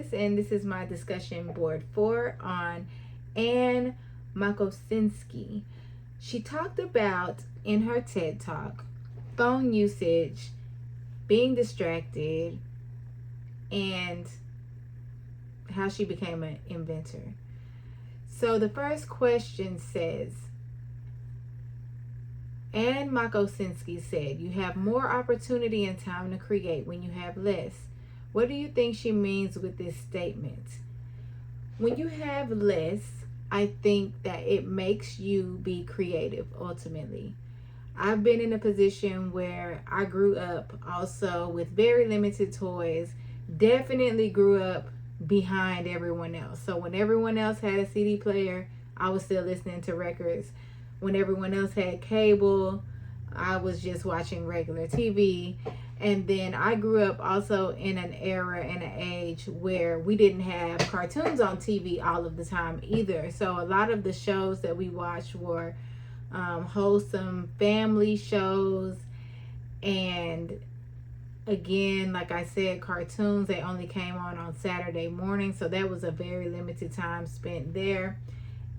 Alexis, and this is my discussion board 4 on Anne Makosinski. She talked about in her TED Talk phone usage, being distracted, and how she became an inventor. So the first question says, Anne Makosinski said, "You have more opportunity and time to create when you have less." What do you think she means with this statement? When you have less, I think that it makes you be creative ultimately. I've been in a position where I grew up also with very limited toys, definitely grew up behind everyone else. So when everyone else had a CD player, I was still listening to records. When everyone else had cable, I was just watching regular TV. And then I grew up also in an era and an age where we didn't have cartoons on TV all of the time either. So a lot of the shows that we watched were wholesome family shows. And again, like I said, cartoons, they only came on Saturday morning. So that was a very limited time spent there.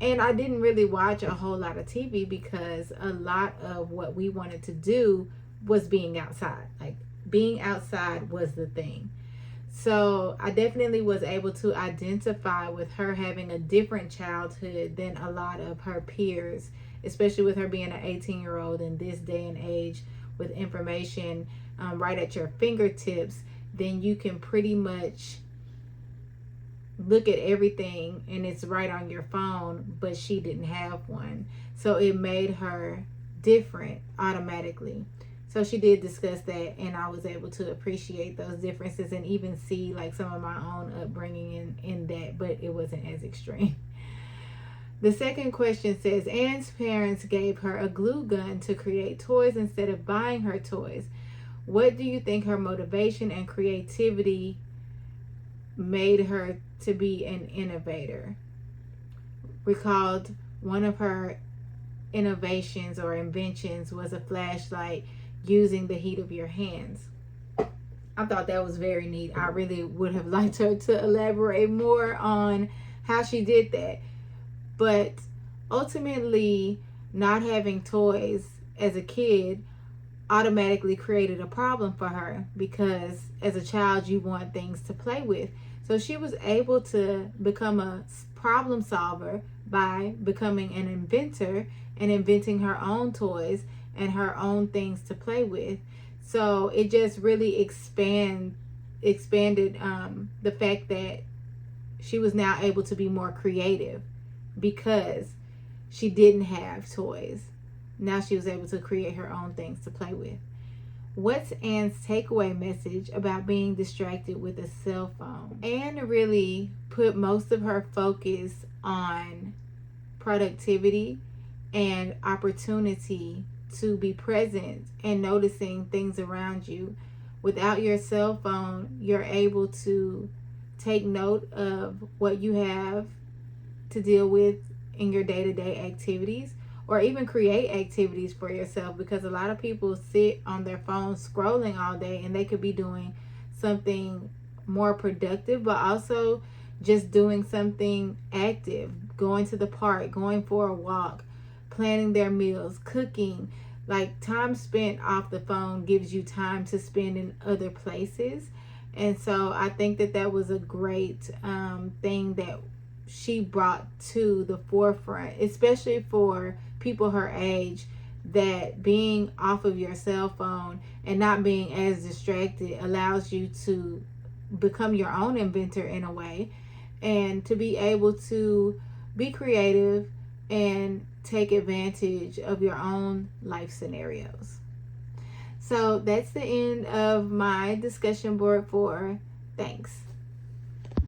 And I didn't really watch a whole lot of TV because a lot of what we wanted to do was being outside. Like being outside was the thing. So I definitely was able to identify with her having a different childhood than a lot of her peers, especially with her being an 18-year-old in this day and age with information right at your fingertips. Then you can pretty much look at everything and it's right on your phone, but she didn't have one. So it made her different automatically. So she did discuss that, and I was able to appreciate those differences and even see like some of my own upbringing in that, but it wasn't as extreme. The second question says, Anne's parents gave her a glue gun to create toys instead of buying her toys. What do you think her motivation and creativity made her to be an innovator? Recalled one of her innovations or inventions was a flashlight using the heat of your hands. I thought that was very neat. I really would have liked her to elaborate more on how she did that. But ultimately, not having toys as a kid automatically created a problem for her because as a child, you want things to play with. So she was able to become a problem solver by becoming an inventor and inventing her own toys and her own things to play with. So it just really expanded the fact that she was now able to be more creative because she didn't have toys. Now she was able to create her own things to play with. What's Anne's takeaway message about being distracted with a cell phone? Anne really put most of her focus on productivity and opportunity to be present and noticing things around you. Without your cell phone, you're able to take note of what you have to deal with in your day-to-day activities, or even create activities for yourself, because a lot of people sit on their phones scrolling all day and they could be doing something more productive, but also just doing something active, going to the park, going for a walk, planning their meals, cooking. Like time spent off the phone gives you time to spend in other places. And so I think that that was a great thing that she brought to the forefront, especially for people her age, that being off of your cell phone and not being as distracted allows you to become your own inventor in a way, and to be able to be creative and take advantage of your own life scenarios. So that's the end of my discussion board 4. Thanks.